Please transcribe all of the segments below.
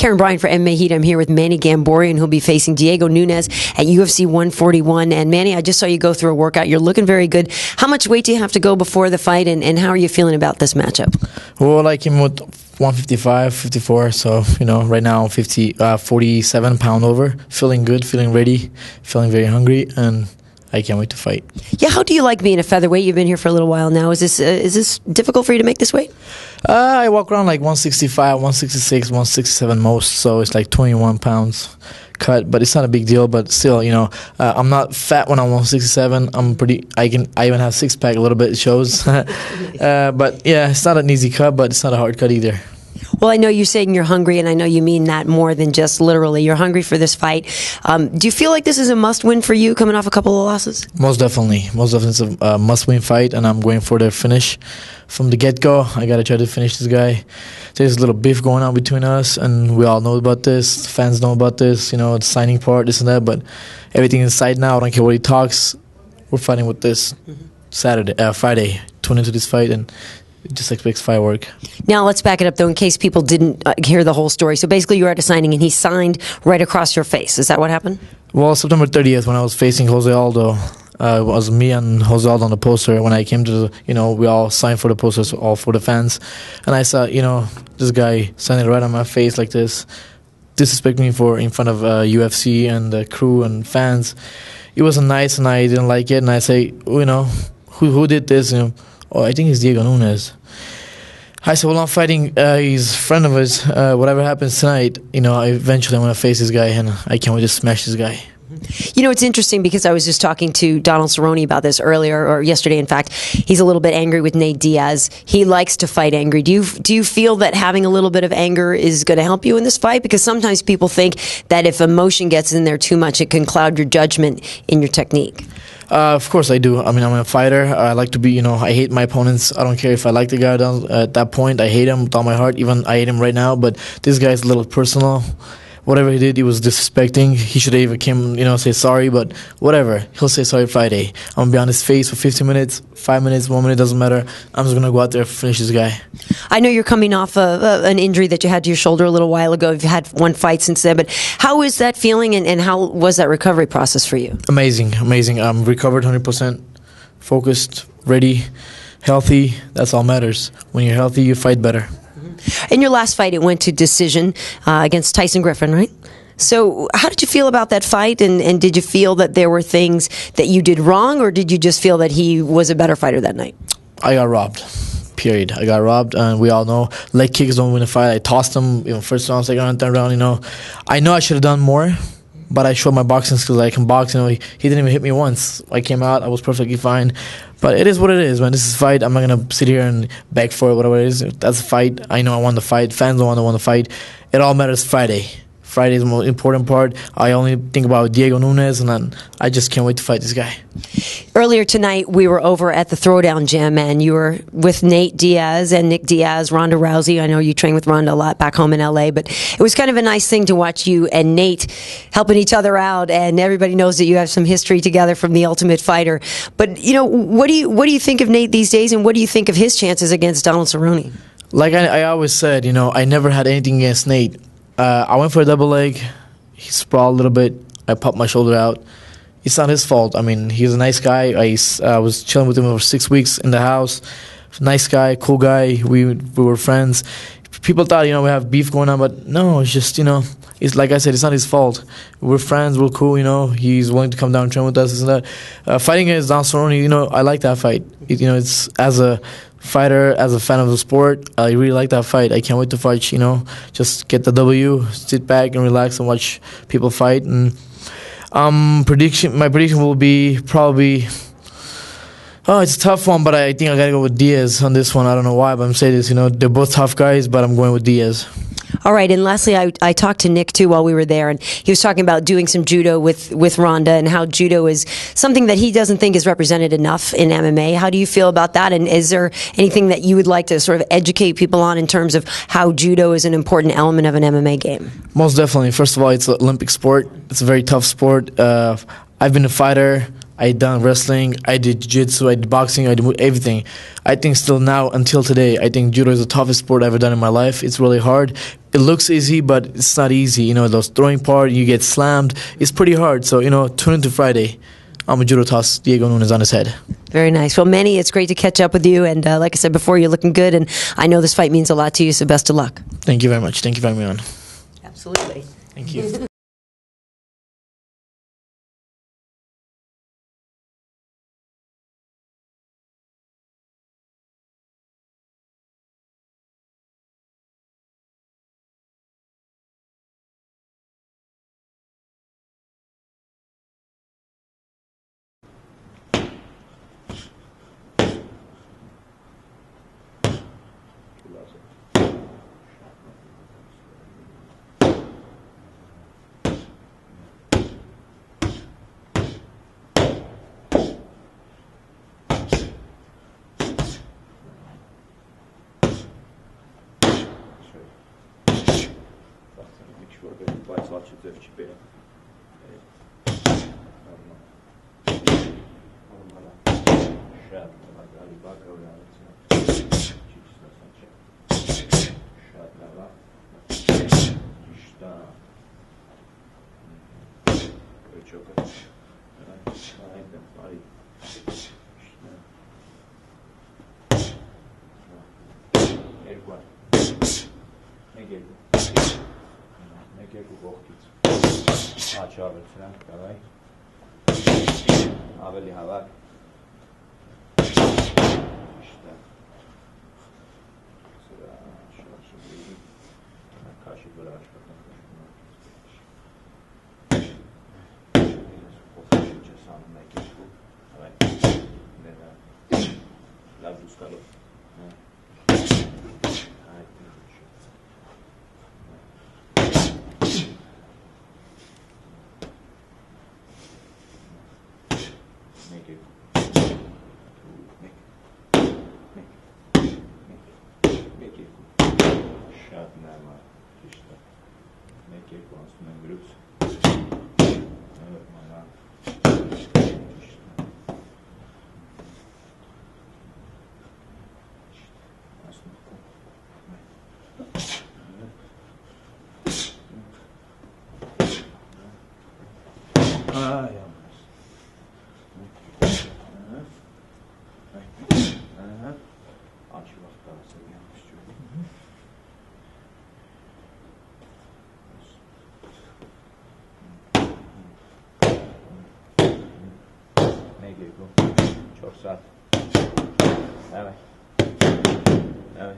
Karyn Bryant for MMA H.E.A.T. I'm here with Manny Gamburyan, who'll be facing Diego Nunes at UFC 141. And Manny, I just saw you go through a workout. You're looking very good. How much weight do you have to go before the fight, and how are you feeling about this matchup? Well, I came with 155, 54, so, right now 47 pound over. Feeling good, feeling ready, feeling very hungry, and I can't wait to fight. Yeah, how do you like being a featherweight? You've been here for a little while now. Is this difficult for you to make this weight? I walk around like 165, 166, 167 most, so it's like 21 pounds cut, but it's not a big deal. But still, I'm not fat when I'm 167. I even have six-pack a little bit, it shows. But yeah, it's not an easy cut, but it's not a hard cut either. Well, I know you're saying you're hungry, and I know you mean that more than just literally. You're hungry for this fight. Do you feel like this is a must-win for you, coming off a couple of losses? Most definitely. It's a must-win fight, and I'm going for the finish from the get-go. I got to try to finish this guy. There's a little beef going on between us, and we all know about this. Fans know about this, the signing part, this and that. But everything inside now, I don't care what he talks. We're fighting with this Friday. Tune into this fight, and it just expects firework. Now let's back it up, though, in case people didn't hear the whole story. So basically you were at a signing and he signed right across your face. Is that what happened? Well, September 30th, when I was facing Jose Aldo, it was me and Jose Aldo on the poster. When I came to we all signed for the posters, all for the fans. And I saw, this guy signed it right on my face like this, disrespect me in front of UFC and the crew and fans. It wasn't nice, and I didn't like it. And I say, who did this? Oh, I think it's Diego Nunes. I said, well, I'm fighting he's a friend of his. Whatever happens tonight, eventually I'm going to face this guy, and I can't wait to smash this guy. It's interesting because I was just talking to Donald Cerrone about this earlier, or yesterday, in fact. He's a little bit angry with Nate Diaz. He likes to fight angry. Do you feel that having a little bit of anger is going to help you in this fight? Because sometimes people think that if emotion gets in there too much, it can cloud your judgment in your technique. Of course I do. I'm a fighter. I like to be, I hate my opponents. I don't care if I like the guy at that point. I hate him with all my heart. Even I hate him right now. But this guy's a little personal. Whatever he did, he was disrespecting. He should have even came, say sorry, but whatever. He'll say sorry Friday. I'm going to be on his face for 15 minutes, 5 minutes, 1 minute, doesn't matter. I'm just going to go out there and finish this guy. I know you're coming off an injury that you had to your shoulder a little while ago. You've had one fight since then, but how is that feeling, and how was that recovery process for you? Amazing. I'm recovered 100%, focused, ready, healthy. That's all matters. When you're healthy, you fight better. In your last fight, it went to decision against Tyson Griffin, right? So how did you feel about that fight, and did you feel that there were things that you did wrong, or did you just feel that he was a better fighter that night? I got robbed, period. I got robbed, and we all know leg kicks don't win a fight. I tossed him, first round, second round, third round, I know I should have done more, but I showed my boxing skills. I can box, he didn't even hit me once. I came out, I was perfectly fine. But it is what it is, man. This is a fight. I'm not going to sit here and beg for it, whatever it is. That's a fight. I know I won the fight. Fans don't want to win the fight. It all matters Friday. Friday is the most important part. I only think about Diego Nunes, and then I just can't wait to fight this guy. Earlier tonight, we were over at the Throwdown Gym, and you were with Nate Diaz and Nick Diaz, Ronda Rousey. I know you train with Ronda a lot back home in L.A., but it was kind of a nice thing to watch you and Nate helping each other out, and everybody knows that you have some history together from The Ultimate Fighter. But, what do you think of Nate these days, and what do you think of his chances against Donald Cerrone? Like I always said, I never had anything against Nate. I went for a double leg. He sprawled a little bit. I popped my shoulder out. It's not his fault. He's a nice guy. I was chilling with him for 6 weeks in the house. Nice guy, cool guy. We were friends. People thought, we have beef going on, but no, it's just, it's like I said, it's not his fault. We're friends, we're cool, he's willing to come down and train with us, and that. Fighting against Don Cerrone, I like that fight. It's as a fighter, as a fan of the sport, I really like that fight. I can't wait to fight, just get the W, sit back and relax and watch people fight. And my prediction will be probably, it's a tough one, but I think I got to go with Diaz on this one. I don't know why, but I'm saying this, they're both tough guys, but I'm going with Diaz. All right, and lastly, I talked to Nick, too, while we were there, and he was talking about doing some judo with Ronda, and how judo is something that he doesn't think is represented enough in MMA. How do you feel about that, and is there anything that you would like to sort of educate people on in terms of how judo is an important element of an MMA game? Most definitely. First of all, it's an Olympic sport. It's a very tough sport. I've been a fighter. I done wrestling, I did jiu-jitsu, I did boxing, I did everything. I think still now, until today, I think judo is the toughest sport I've ever done in my life. It's really hard. It looks easy, but it's not easy. You know, those throwing part, you get slammed. It's pretty hard. So, you know, tune into Friday. I'm a judo toss Diego Nunes on his head. Very nice. Well, Manny, it's great to catch up with you. And like I said before, you're looking good. And I know this fight means a lot to you, so best of luck. Thank you very much. Thank you for having me on. Absolutely. Thank you. Давай. Ավելի հավաք։ Սրա շարժի քաշի վրա աշխատանք։ Փոխիչը սանում եք ու давай։ Ներա լավ դուսկալով։ Saat. Давай. Давай.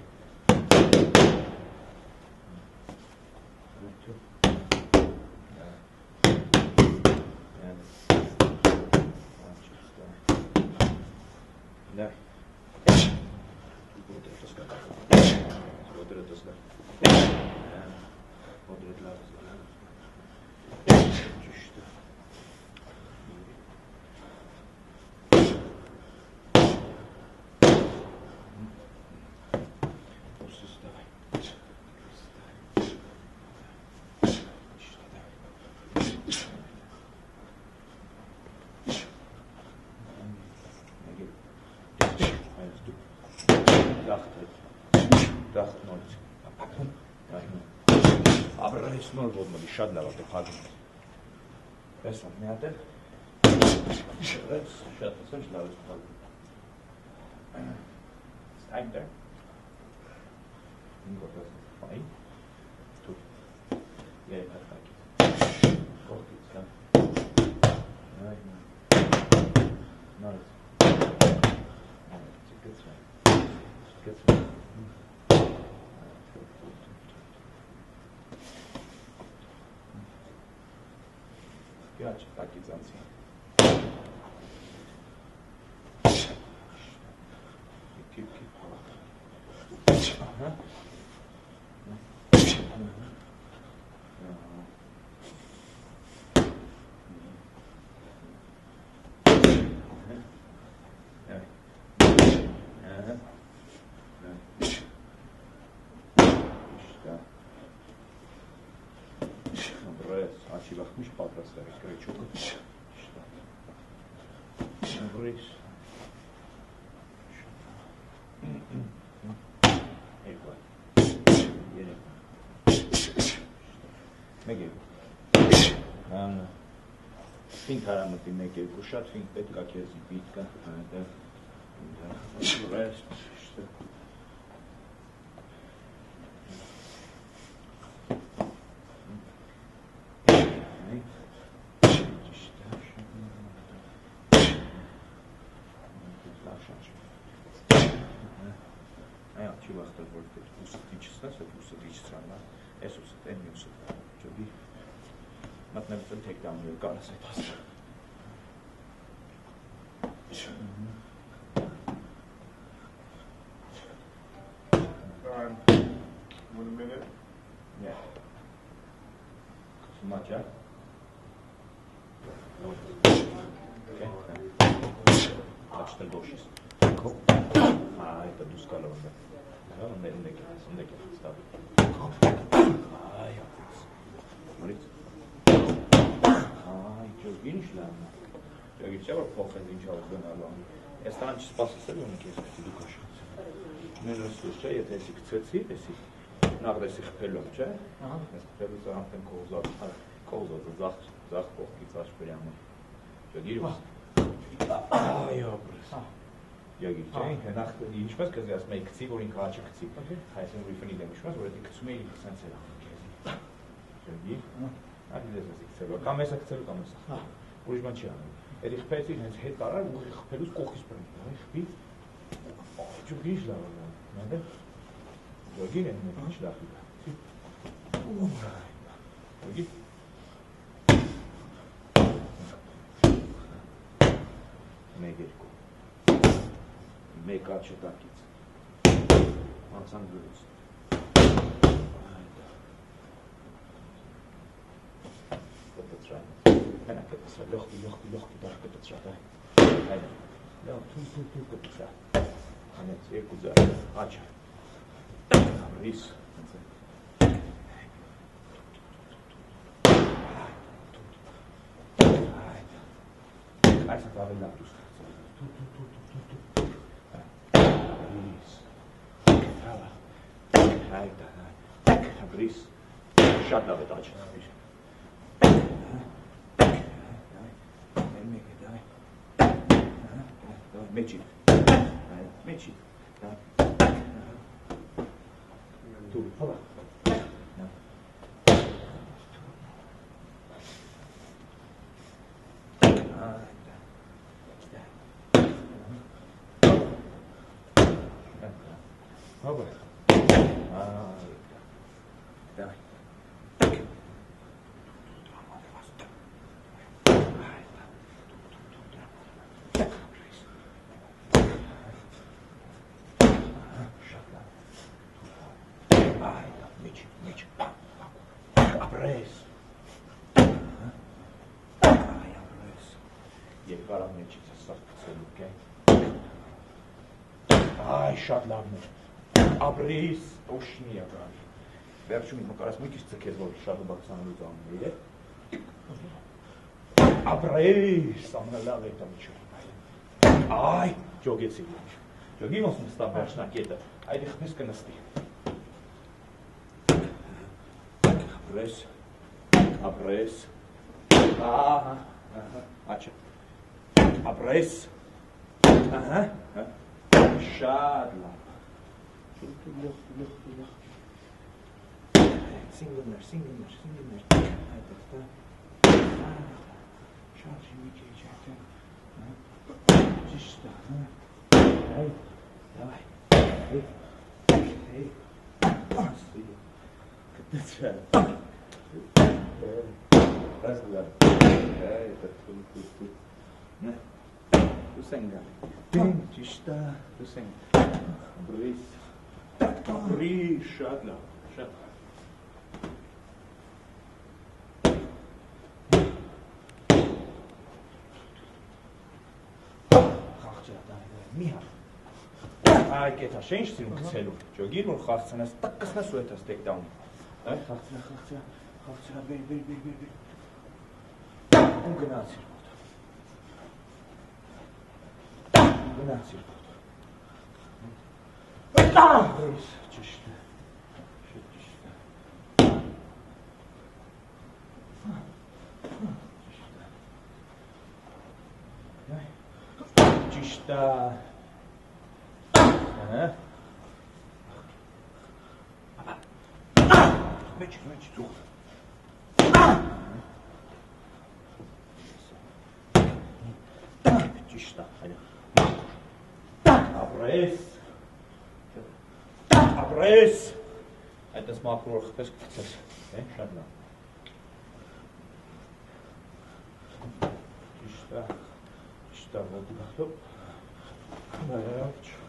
Давай. Вот это скажи. Вот это скажи. Вот это скажи. Small board money shut now at the party. Best one, me at it. Let's shut the switch now. It's time there. Fine. Two. Yeah, perfect. Go, it's done. Right now. Nice. It's a good swing. It's a good swing. Gotcha, так и занцы. Ага. Açı bakmış patrasları kraliçoku. Abris. Mege. Think aramati mege kushat think petka kezi bitka and the rest. Not never to take down your guns, I thought. 1 minute. Yeah. So much, yeah? Okay. Watch the bushes. Cool. Это дускало уже. Да, он неки. Stop. Смотрите. Genişler mi? Ya geçer var pohven inşallah dönerler. Estan spası seviyor mu ki? Dukaş. Ne nasıl şey etesi kıtsi etesi. Nagresi xpelom, çe? Aha. Xpelu zaten kozlar. Kozlar zah poh kitsaş peyamı. Ya giriyor. Ay ya burası. Ya geçer. Nacht inşmez kız yas mek sigorin kaçı kıtsi. Tyson Griffin demişmez. Orada kısmı sen selam. Ya gir. Hadi lezzetli seviyor. Kamesa kıtsı kamesa. Ուրիշ չի անում։ Այդ իղբեցին հենց հետ տարար ու իղբելուց կողքից բռնի։ Իղբի։ Ջուգիշ լավ է։ Նայեք։ Ջոգին է ինչ լավ է։ Ջոգի։ Մեկ երկու։ Մեկ աչը տակից։ Անցան գույց։ Պատրաստ։ Ana kıpsa, lohki, dar kıpsa da. Aynen. Ya tüm kıpsa. Hani güzel. Aç. Ris. Aynen tabii lan tus. Ris. Hava. Aynen. Ris. Şatla ve taç. Mechi. Mechi. Tu, hala. Hava. Давай. Mechi. Apres. Apres. Je karam mechi sa okay? Ay, shot lavne. Apres. Oshni abrani. Վերջում մկարած մի քիչ ցկես որ շատ բացանալու ծանում է։ Ապրես, ամենալավ է դա միջը։ Այ, ջոգեցի։ Ջոգի ոնց նստա վերջնակետը, այդ իխպես կնստի։ Ապրես։ Ահա, աչա։ Ապրես։ Ահա, շատ լավ։ Լուխ։ Single nurse. Charge me, J.J. Just Hey. That's right. That's good. Hey, that's good. Tu senga. Just tu senga. Breathe. Shut. Miha. Ai, geht das schönste im Zelt. Jogir und Khachsen ist takas na so etwas take down. Khachsen. Bil. Und genau. Abres. Das macht durch. Das schaut mal. Está voltando.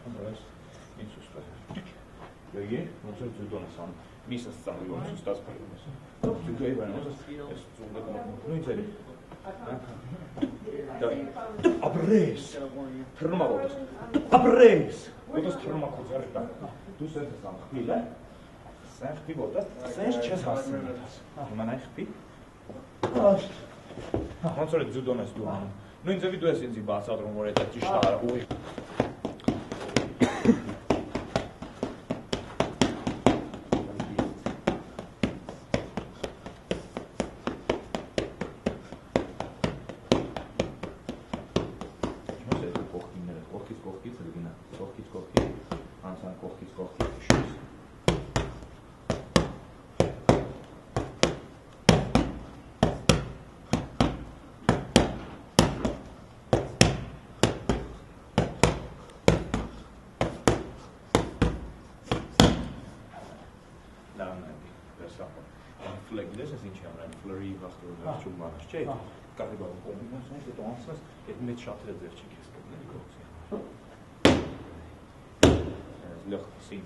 Abres. Insustas. Jogi, non so Judo na sam. Misa stavio, non sta sparando. Judo è bene, è sul non c'è. Dai. Abres. Ferma votos. Abres. Votos ferma cosa. Tu sei sam. Ile? Sen xpi votos. Sen chess hasen. Mana xpi. Non so le Judo na stuano. Nu individu es in basa drum vor eta tishtar ui. Carregava um combinações de doenças e de H.E.A.T lucht zien.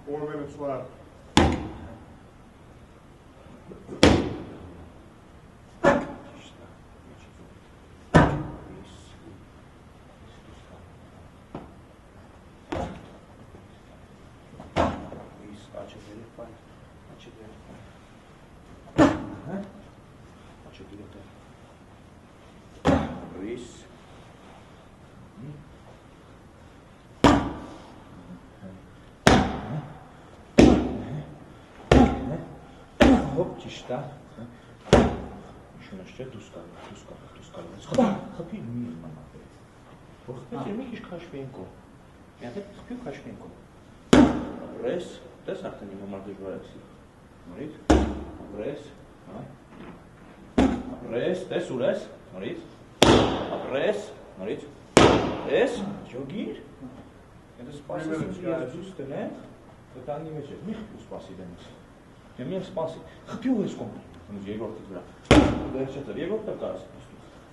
Four minutes left. Está. Еще туска. Хапи мир, мама. Ох, ты микиш кашпенко. Я так хапи кашпенко. Абрес, ты сахта не мама дежварси. Морит? Абрес, Абрес, ты сурес. Морит? Абрес, Морит? Абрес, Джогир? Это спасибо, я juste net. Это не мечет. Мих спасибо. Ja mi spasi. Хапил иском. Он Diego туда. Да что-то Diego такая.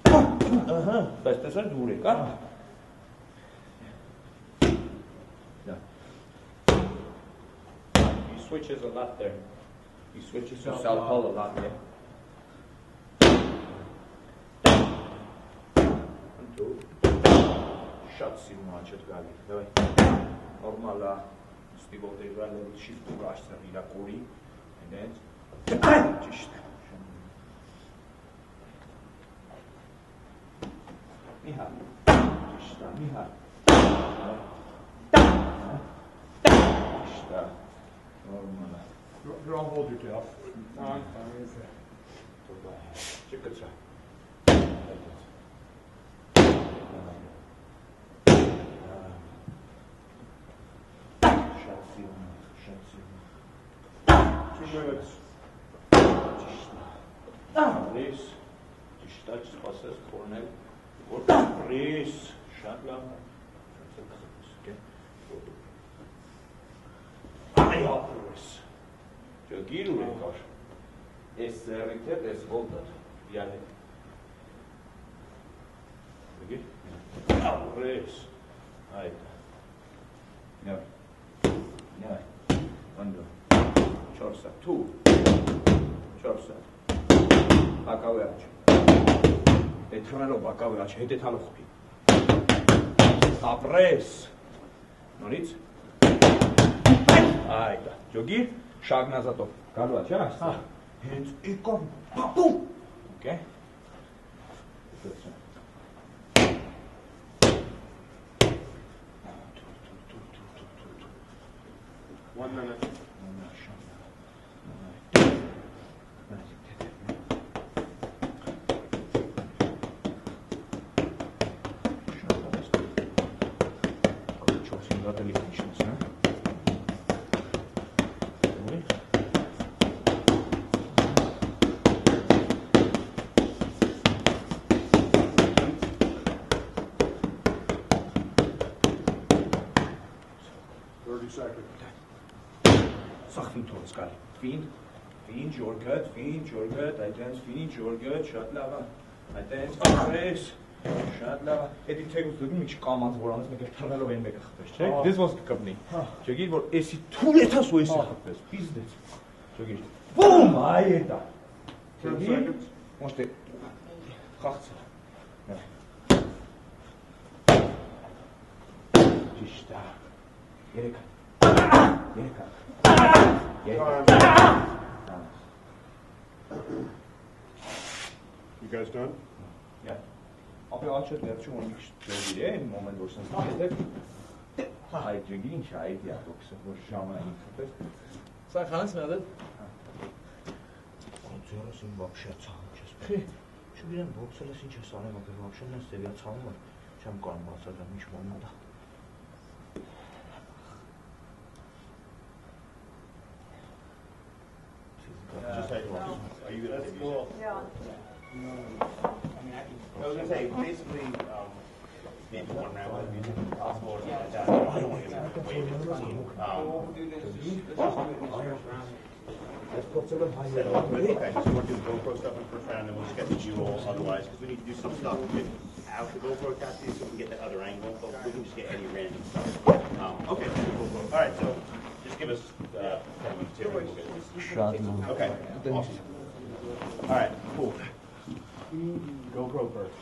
Ага, да, это же дурак, а? Да. He switches a lot there. He switches to southpaw a lot there. And two. Shots in match at Gali. Давай. Нормально. Стивол де Gali shift to rush sa vila kuri. And then just Miha. Just Miha. Just normal. Don't hold your tail. Check it out. Minutes. Race. Touch passes corner. Race. Shotla. Okay. Ai race. Jogiru rekar. Es rekter es voltar. Yani. Peki. Race. Haydi. Ne? Ne? Ando. Chorsa, two. Chorsa. Bakaveaч. Etrano bakaveaч. Hete talokhpi. Abres. Noric. Ayda. Jogi, shag nazatov. Galvacha. Hence ikon. Boom! Okay? 1 minute. Finish, you're good. I dance, finish, you're good. Shut lava. I dance, face. Shut lava. Edi tegul dedim hiç kalmaz buranız ne kadar tarla benim bek xapes. Check. This was the company. Çekil bu esi tuletas o esi xapes. Pizdet. Çekil. Boom! Ayeta. 10 seconds. Можете хахца. Чишта. Yereka. You guys done? Yeah. Abi açık ya şu an hiç değil mi? Moment olsun. Hay jogin şahit ya yoksa bu şama in. Sen خلاص ماذا؟ Konuşuyoruz in вообще çağıracağız. Şu bilen boksörler için çağırma bakıyor. Вообще ne seviye çağırma. Çam kalmasa da hiç olmadı. Just say, are you gonna? That's cool. Yeah. I was gonna say, basically, maybe 1 round would be possible or something like that. I don't want to get way into the team. Okay, so we'll do the GoPro stuff in the first round, and we'll just get the Judo otherwise, because we need to do some stuff out the GoPro capacity so we can get the other angle, but we can just get any random stuff. Okay, all right, so just give us 10 minutes here. We'll get this. Okay, awesome. All right, cool. GoPro first.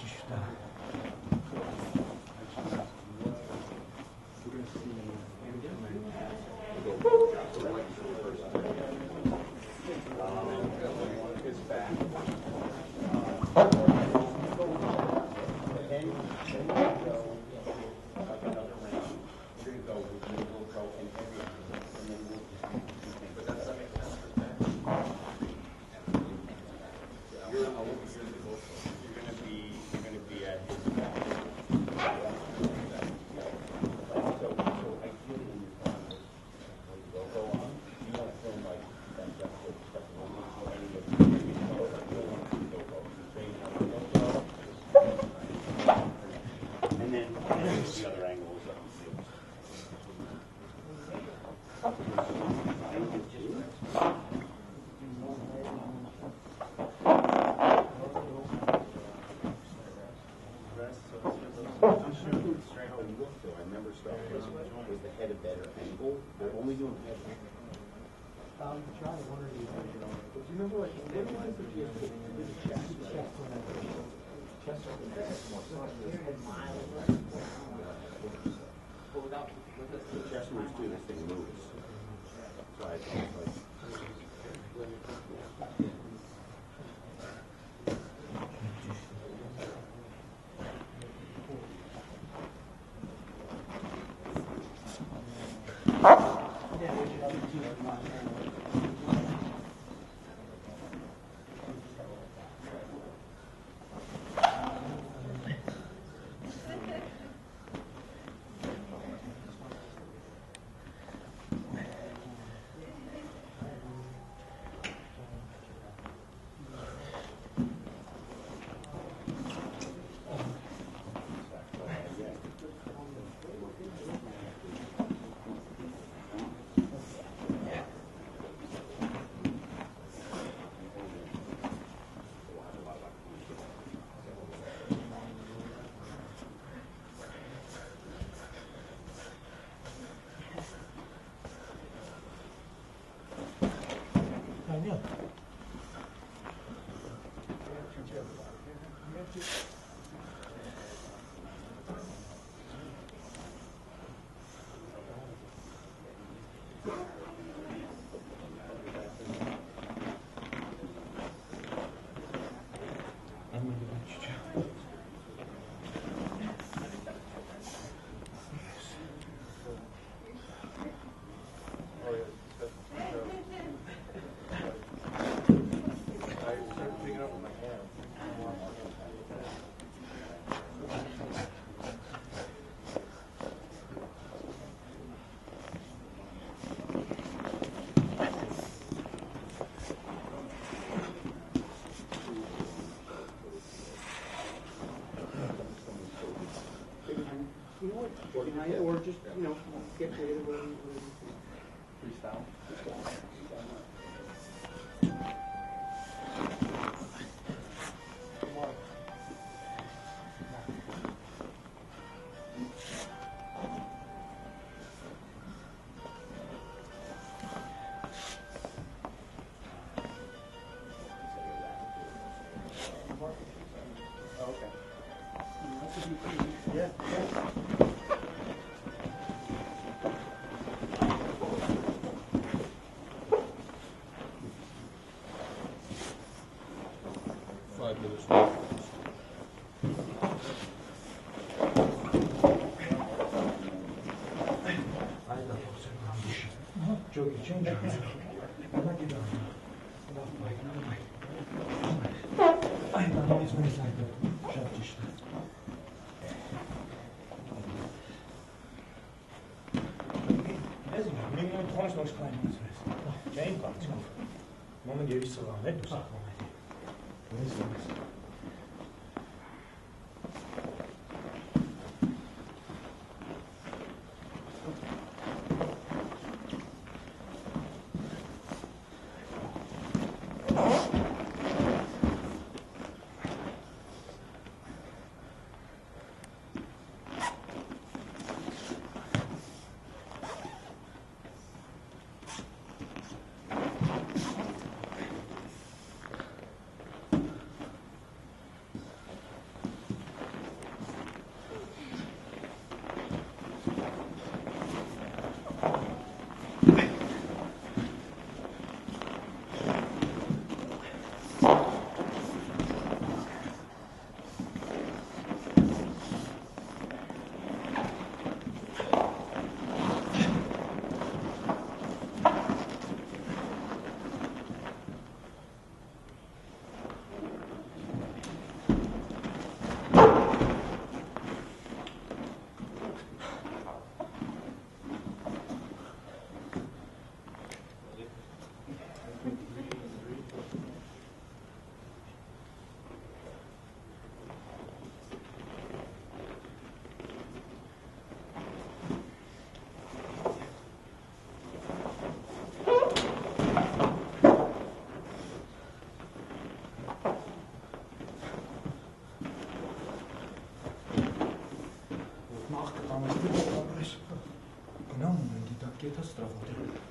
or just, get creative with Freestyle.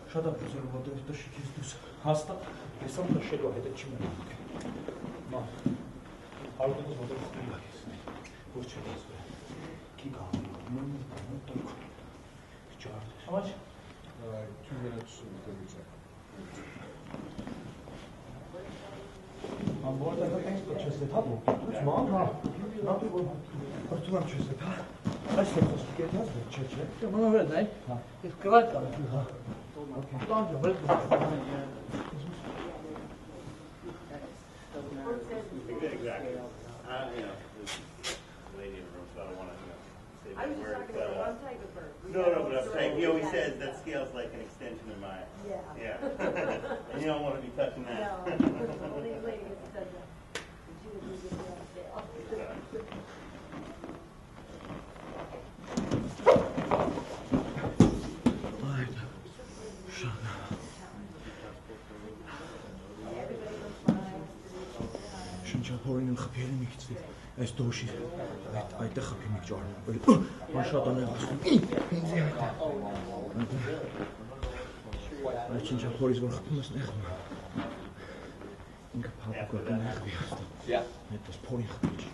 Շատ ապրեսել ոտով դա շիքես դուս հաստատ հեսամ տշելու հետը չի մնա մա արտոս ոտով ստիլա ես ոչ չես քի գամ տոք չարդ how much 2 minutes and 30 seconds am borda da tens to chese tabu mom ha not to portugal chese ta aš to skike tas cheche to mama ver dai ha iskvat ka ha okay don't you wait exactly lady in the room so I don't want to say I was just words, talking about one type of bird. no but I'm saying he always says that scale's like an extension of my yeah and you don't want to be touching that No, only the lady gets to touch that. She was using the scale. Շնչափորին խփերի մի քիչ այս դոշի այդտեղ խփի մի քիչ արել բան շատ անեղացնում ինձ այդ շնչափորից որ խփում ես նեղում ինքը փափուկական նեղվի հաստատ այդպես փորին խփի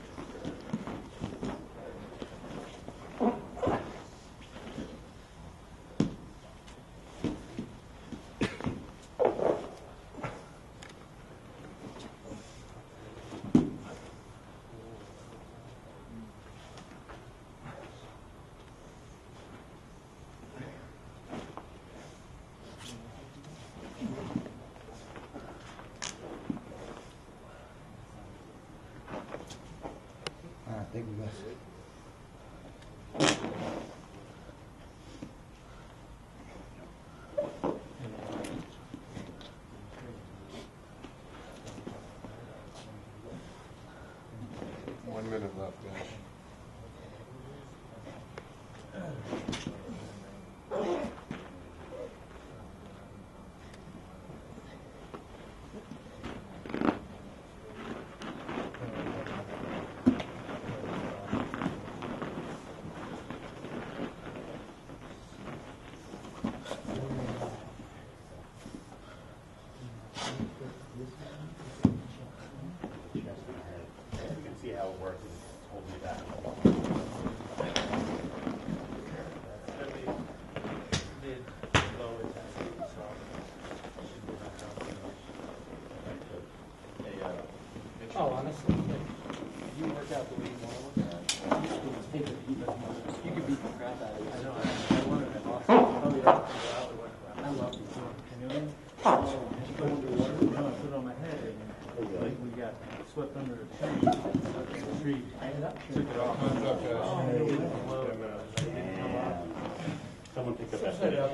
Someone picked up that finish.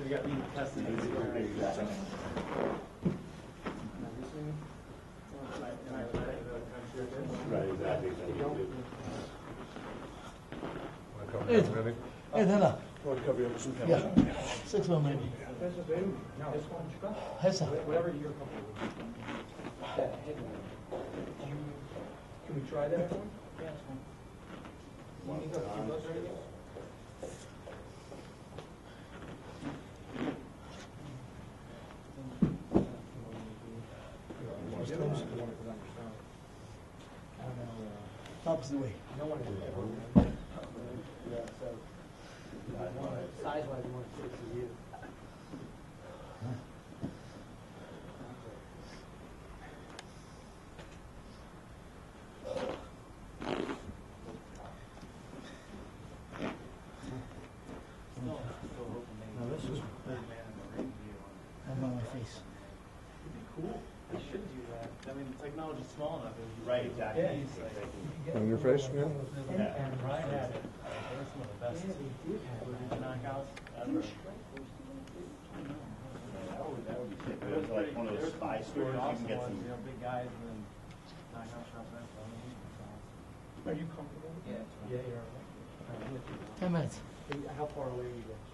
We got me tested. Right, exactly. Hey, Dana. Yeah. 6 1 maybe. Hessa. Whatever you're comfortable with. That headline. Can we try that one? Yeah, that's fine. You got a few bucks ready? Opposite way. No one has ever. Yeah, so. Size-wise, you want to fit to you. No, this is I'm on my face. Cool. They should do that. I mean, technology's small enough. Right, exactly. Yeah, he's like, On your face, man? and Ryan had it. They're some of the best knockouts ever. That would be sick. It was like one of those spy stores. You can get some. You know, big guys and then knockout shops. Are you comfortable? Yeah. Yeah, you're all right. 10 minutes. How far away are you guys?